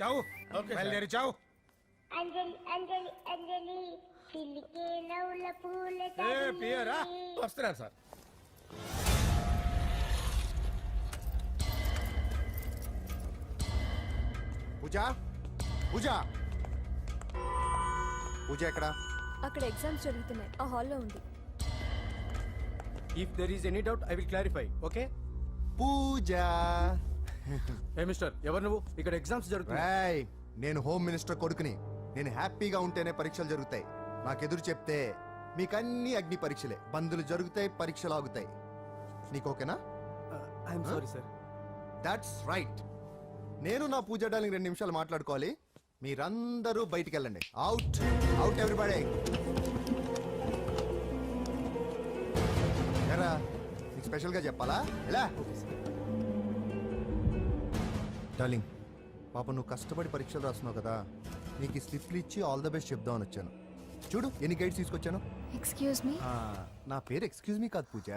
చావు. Okay sir. బయలుదేరి చావు. అంజలి అంజలి అంజలి పిల్లికే నవ్వుల పూల పియరా వస్తున్నాను సార్. పూజ, పూజ, పూజ ఎక్కడ? అక్కడ ఎగ్జామ్స్ జరుగుతున్నాయి, ఆ హాల్లో ఉంది. If there is any doubt I will clarify. Okay Pooja. Hey mister, ఎవరు నువ్వు? ఇక్కడ ఎగ్జామ్స్ జరుగుతున్నాయి. నేను హోమ్ మినిస్టర్ కొడుకుని. నేను హ్యాపీగా ఉంటేనే పరీక్షలు జరుగుతాయి. నాకెదురు చెప్తే మీకన్నీ అగ్ని పరీక్షలే. బందులు జరుగుతాయి, పరీక్షలు ఆగుతాయి. నీకు ఓకేనా? I'm sorry sir. That's right. నేను నా పూజ డార్లింగ్ 2 నిమిషాలు మాట్లాడుకోవాలి. మీరందరూ బయటికి వెళ్ళండి. Out out everybody. ఎరా నీకు స్పెషల్గా చెప్పాలా? ఎలా డార్లింగ్, పాప నువ్వు కష్టపడి పరీక్షలు రాస్తున్నావు కదా, నీకు ఈ స్లిప్లు ఇచ్చి ఆల్ ద బెస్ట్ చెప్దామని వచ్చాను. చూడు ఎన్ని గైడ్స్ తీసుకొచ్చాను. Excuse me. నా పేరు ఎక్స్క్యూజ్ మీ కాదు పూజ,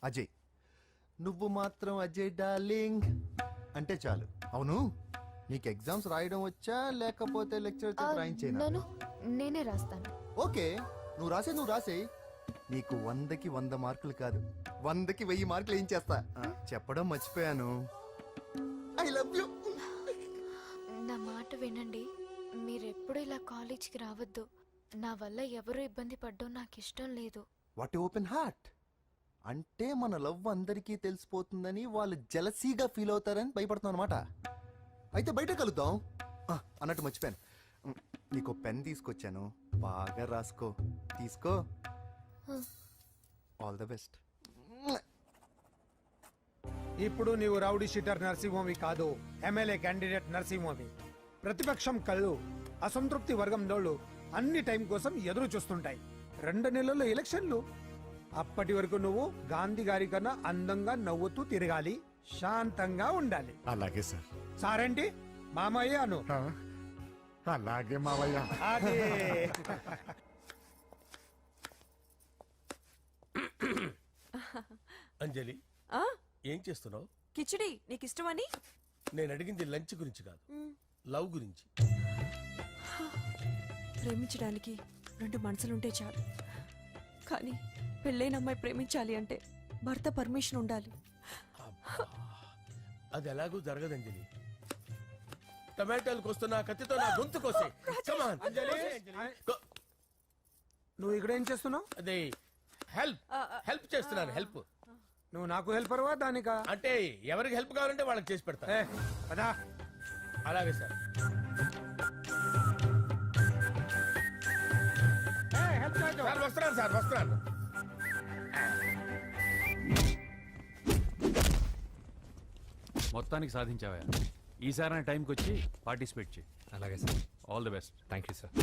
అజయ్. నువ్వు మాత్రం అజయ్ డార్లింగ్ అంటే చాలు. అవును, నీకు ఎగ్జామ్స్ రాయడం వచ్చా లేకపోతే లెక్చర్ రాయించేనా? నన్ను నేనే రాస్తాను. ఓకే, నువ్వు రాసే. నీకు 100కి 100 మార్కులు కాదు, 100కి 1000 మార్కులు ఏం చేస్తా. చెప్పడం మర్చిపోయాను, ఐ లవ్ యూ. నా మాట వినండి, మీరెప్పుడు ఇలా కాలేజ్కి రావద్దు. నా వల్ల ఎవరు ఇబ్బంది పడ్డం నాకు ఇష్టం లేదు. What open heart. అంటే మన లవ్ అందరికీ తెలిసిపోతుందని వాళ్ళు జలసీగా ఫీల్ అవుతారని భయపడుతున్నాను అనమాట. అయితే బయట కలుద్దాం. అన్నట్టు మర్చిపోయాను, నీకు పెన్ తీసుకొచ్చాను, బాగా రాసుకో. తీసుకో. All the best. ఇప్పుడు నీవు రౌడీ షీటర్ నరసింహవి కాదు, ఎమ్మెల్యే క్యాండిడేట్ నరసింహవి. ప్రతిపక్షం కళ్ళు అసంతృప్తి వర్గంలోళ్ళు అన్ని టైం కోసం ఎదురు చూస్తుంటాయి. 2 నెలల్లో ఎలక్షన్లు. అప్పటి వరకు నువ్వు గాంధీ గారి కన్నా అందంగా నవ్వుతూ తిరగాలి, శాంతంగా ఉండాలి. అలాగే సార్. సారేంటి మామయ్య అను. అలాగే మావయ్య. అదే. అంజలి, ఏం చేస్తున్నావు? కిచిడి నీకు ఇష్టమని. నేను అడిగింది లంచ్ గురించి కాదు, లవ్ గురించి. ప్రేమించడానికి 2 మనసులుంటే చాలు, కానీ పెళ్ళైన అమ్మాయి ప్రేమించాలి అంటే భర్త పర్మిషన్ ఉండాలి. అది ఎలాగూ జరగదు అంజలి. టమాటాలు కోస్తున్నా కత్తితో నా గొంతు కోసే. నువ్వు ఇక్కడ ఏం చేస్తున్నావు? అదే హెల్ప్ చేస్తున్నాను. హెల్ప్. నువ్వు నాకు హెల్పర్వా దానికా? అంటే ఎవరికి హెల్ప్ కావాలంటే వాళ్ళకి చేసి పెడతా. పదా. అలాగే సార్. వస్తున్నాను. మొత్తానికి సాధించావా? ఈసారి టైంకి వచ్చి పార్టిసిపేట్ చేయి. అలాగే sir. All the best. Thank you sir.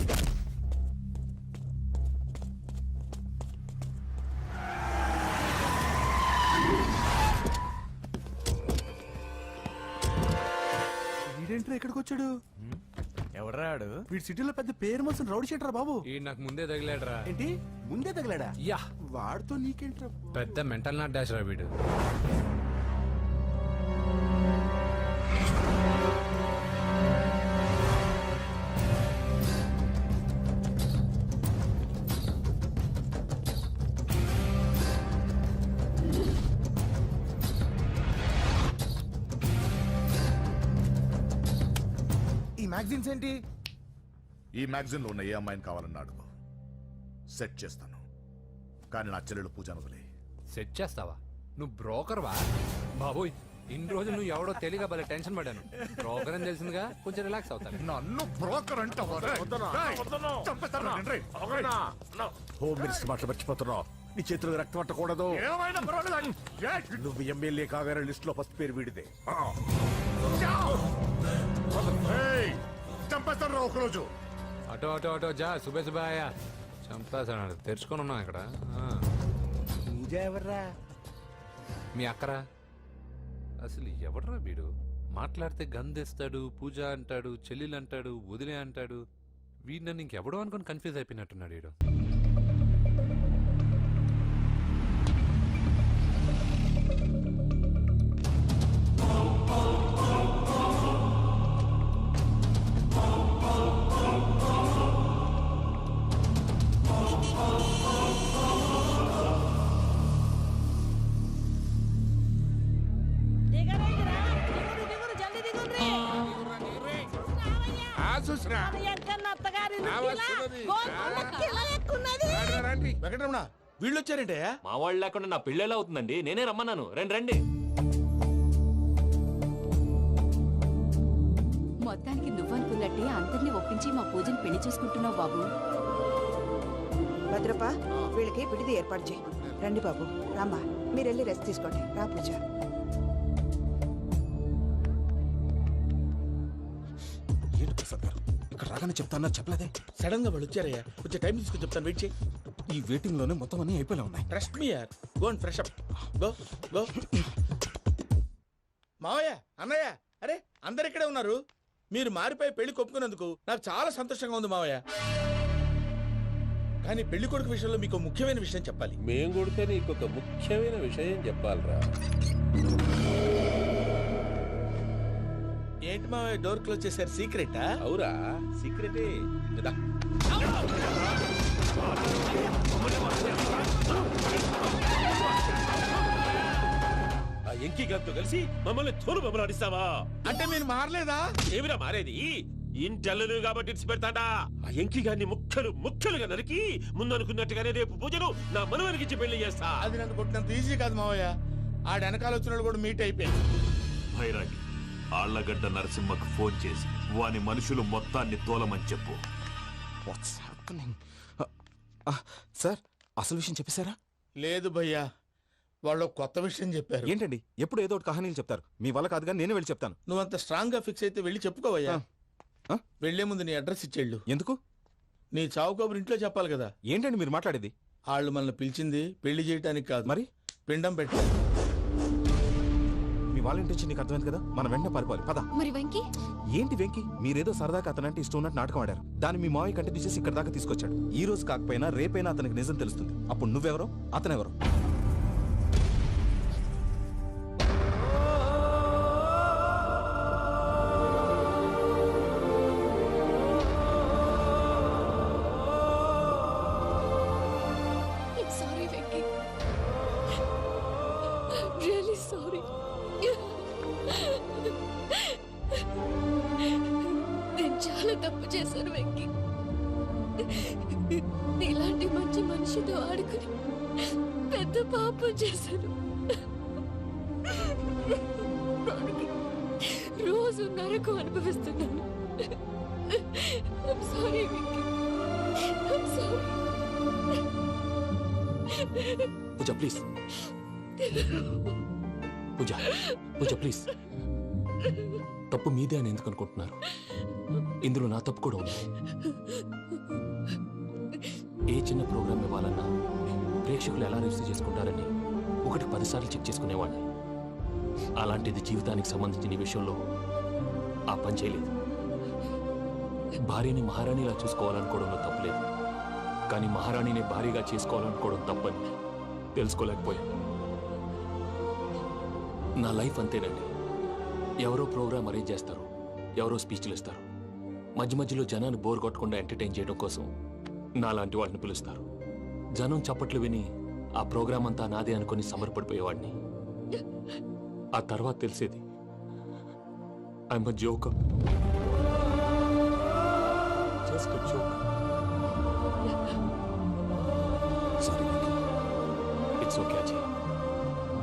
వీడేంట్రా ఇక్కడికి వచ్చాడు? ఎవడ్రాడు? వీడి సిటీలో పెద్ద పేరు మోసిన రౌడీ షీటర్ బాబు. ఈ నాకు ముందే తగిలాడరా. ఏంటి ముందే తగిలాడా? యా, వాడితో నీకేంట్రా? పెద్ద మెంటల్ నాట్ డాష్ రా వీడు. ఈ మ్యాగజైన్స్ ఏంటి? ఈ మ్యాగజైన్ లో ఉన్న ఏ అమ్మాయిని కావాలని అడుగు, సెట్ చేస్తాను. కానీ నా చెల్లెలు పూజను వదిలే. సెట్ చేస్తావా? నువ్వు బ్రోకర్ వా? బాబోయ్, ఇన్ని రోజులు నువ్వు ఎవడో తెలియక భలే టెన్షన్ పడ్డాను. బ్రోకర్ అని తెలిసిందిగా కొంచెం రిలాక్స్ అవుతాను. నన్ను బ్రోకర్ అంటావా? హోమ్ మినిస్టర్ మాటలు మర్చిపోతున్నావు. నీ చేతులకు రక్తం పట్టకూడదు. నువ్వు ఎమ్మెల్యే కాగానే లిస్ట్ లో ఫస్ట్ పేరు వీడిదే. చంపేస్తాను రా ఒకరోజు. అటో జా. సుబే ఆయా. చంపేస్తాడు. తెరుచుకొని ఉన్నాం ఇక్కడ. పూజ ఎవర్రా? మీ అక్కరా? అసలు ఎవడరా వీడు? మాట్లాడితే గంధేస్తాడు, పూజ అంటాడు, చెల్లెలు అంటాడు, వదిలే అంటాడు. వీడు నన్ను ఇంకెవడో అనుకుని కన్ఫ్యూజ్ అయిపోయినట్టున్నాడు వీడు. వెంకటరమణ, వీళ్ళు వచ్చారంటే? మా వాళ్ళు లేకుండా నా పెళ్ళేలా అవుతుందండి. నేనే రమ్మన్నాను. రండి. మొత్తానికి నువ్వనుకున్నట్టే అందరినీ ఒప్పించి మా పూజని పెళ్లి చేసుకుంటున్నావు బాబు. భద్రప్ప వీళ్ళకి విడిది ఏర్పాటు చేయి. రండి బాబు, రామ్మా మీరు వెళ్ళి రెస్ట్ తీసుకోండి. రా పూజ. ఏంటి ప్రసాద్ గారు ఇక్కడ రాగానే చెప్తాను చెప్పలేదే? సడన్ గా వాళ్ళు వచ్చారయ్యా, కొంచెం టైం తీసుకుని చెప్తాను, వెయిట్ చేయి. ఈ వెయిటింగ్ లోనే మొత్తం అన్ని అయిపోయినా ఉన్నాయి. ట్రస్ట్ మీ యార్, go and fresh up. Go go. మావయ్య, అన్నయ్య, అరే అందరు ఇక్కడే ఉన్నారు. మీరు మారిపోయి పెళ్లి కొప్పుకున్నందుకు నాకు చాలా సంతోషంగా ఉంది మావయ్య. కానీ పెళ్లి కొడుకు విషయంలో మీకు ముఖ్యమైన విషయం చెప్పాలి. మేం కొడితే నీకు ఒక ముఖ్యమైన విషయం చెప్పాలరా. ఏంటి మావయ్య డోర్ క్లోజ్ చేశారు? సీక్రెటా? అవురా, సీక్రెటే. ఆ ఎంకి గారితో కలిసి మమ్మల్ని తోలు బొమ్మలాడిస్తావా? అంటే మీరు మారలేదా? ఏమిరా మారేది? ఇంటల్లు కాబట్టి ఇడిచి పెడతాడా? ఆ ఎంకి గారిని ముక్కలు ముక్కలుగా నరికి ముందు అనుకున్నట్టుగానే రేపు పూజను నా మనవనికి ఇచ్చి పెళ్లి చేస్తా. అది నన్ను కొట్టినంత ఈజీ కాదు మావయ్య. ఆ వెనకాల వచ్చిన వాళ్ళు కూడా మీట్ అయిపోయింది. భైరాగి ఆళ్లగడ్డ నరసింహకు ఫోన్ చేసి వాని మనుషులు మొత్తాన్ని తోలమని చెప్పు. What's happening? సార్ అసలు విషయం చెప్పేశారా? లేదు భయ్యా, వాళ్ళు ఒక కొత్త విషయం చెప్పారు. ఏంటండి ఎప్పుడు ఏదో ఒకటి కహానీలు చెప్తారు. మీ వల్ల కాదు కానీ నేనే వెళ్ళి చెప్తాను. నువ్వంత స్ట్రాంగ్ గా ఫిక్స్ అయితే వెళ్ళి చెప్పుకోవయ్యా. వెళ్లే ముందు నీ అడ్రస్ ఇచ్చేళ్ళు. ఎందుకు? నీ చావు కబురు ఇంట్లో చెప్పాలి కదా. ఏంటండి మీరు మాట్లాడేది? వాళ్ళు మనల్ని పిలిచింది పెళ్లి చేయటానికి కాదు, మరి పిండం పెట్టారు. మీ వాళ్ళ ఇంటి నీకు అర్థమైంది కదా, మనం వెంటనే పారిపోవాలి. పద. మరి వెంకీ? ఏంటి వెంకి? మీరేదో సరదాగా అతనంటే ఇష్టం ఉన్నట్టు నాటకం ఆడారు. దాన్ని మీ మావయ్య కంటే తీసేసి ఇక్కడ దాకా తీసుకొచ్చాడు. ఈ రోజు కాకపోయినా రేపైనా అతనికి నిజం తెలుస్తుంది. అప్పుడు నువ్వెవరో అతనెవరో. Sorry Venky, really sorry. నేను చాలా తప్పు చేశాను వెంకీ. నీలాంటి మంచి మనిషితో ఆడుకుని పెద్ద పాపం చేశాను. రోజు నరకం అనుభవిస్తున్నాను. I'm sorry, Venky. I'm sorry. Pooja please. Pooja Pooja please. తప్పు మీదే అని ఎందుకు అనుకుంటున్నారు? ఇందులో నా తప్పు కూడా ఉంది. ఏ చిన్న ప్రోగ్రామ్ ఇవ్వాలన్నా ప్రేక్షకులు ఎలా రిసీవ్ చేసుకుంటారని 1-10 సార్లు చెక్ చేసుకునేవాడిని. అలాంటిది జీవితానికి సంబంధించిన ఈ విషయంలో ఆ పని చేయలేదు. భార్యని మహారాణిలా చూసుకోవాలనుకోవడంలో తప్పులేదు, కానీ మహారాణిని భార్యగా చేసుకోవాలనుకోవడం తప్పని తెలుసుకోలేకపోయాను. నా లైఫ్ అంతేనండి. ఎవరో ప్రోగ్రామ్ అరేంజ్ చేస్తారు, ఎవరో స్పీచ్లు ఇస్తారు. మధ్య మధ్యలో జనాన్ని బోర్ కొట్టకుండా ఎంటర్టైన్ చేయడం కోసం నాలాంటి వాళ్ళని పిలుస్తారు. జనం చప్పట్లు విని ఆ ప్రోగ్రామ్ అంతా నాదే అనుకుని సమర్పడిపోయేవాడిని. ఆ తర్వాత తెలిసేది I'm a joker. Just a joker. Sorry, it's okay Ajay.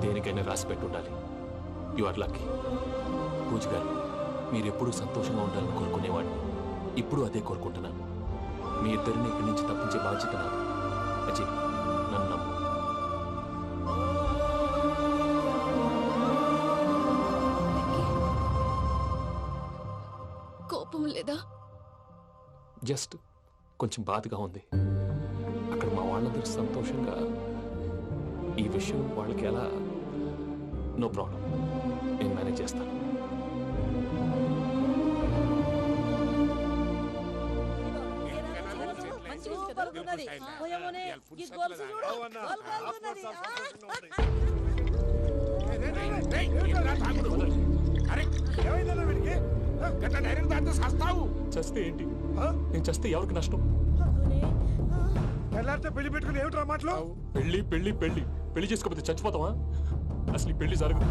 దేనికైనా రాసి పెట్టుండాలి. You are lucky. పూజ గారు, మీరు ఎప్పుడూ సంతోషంగా ఉండాలని కోరుకునేవాడిని. ఇప్పుడు అదే కోరుకుంటున్నాను. మీ ఇద్దరిని ఇక్కడి నుంచి తప్పించే బాధ్యత నాది. అజయ్, నన్ను నమ్ము. కోపం లేదా? జస్ట్ కొంచెం బాధగా ఉంది. అక్కడ మా వాళ్ళందరూ సంతోషంగా ఈ విషయం వాళ్ళకి ఎలా. నో ప్రాబ్లం, నేను మేనేజ్ చేస్తాను. చస్తే ఏంటి? నేను చస్తే ఎవరికి నష్టం? పెళ్లి పెట్టుకుని ఏమిట్రా మాటలు? పెళ్లి పెళ్లి పెళ్లి పెళ్లి చేసుకోకపోతే చచ్చిపోతావా? అసలు ఈ పెళ్లి జరగదు.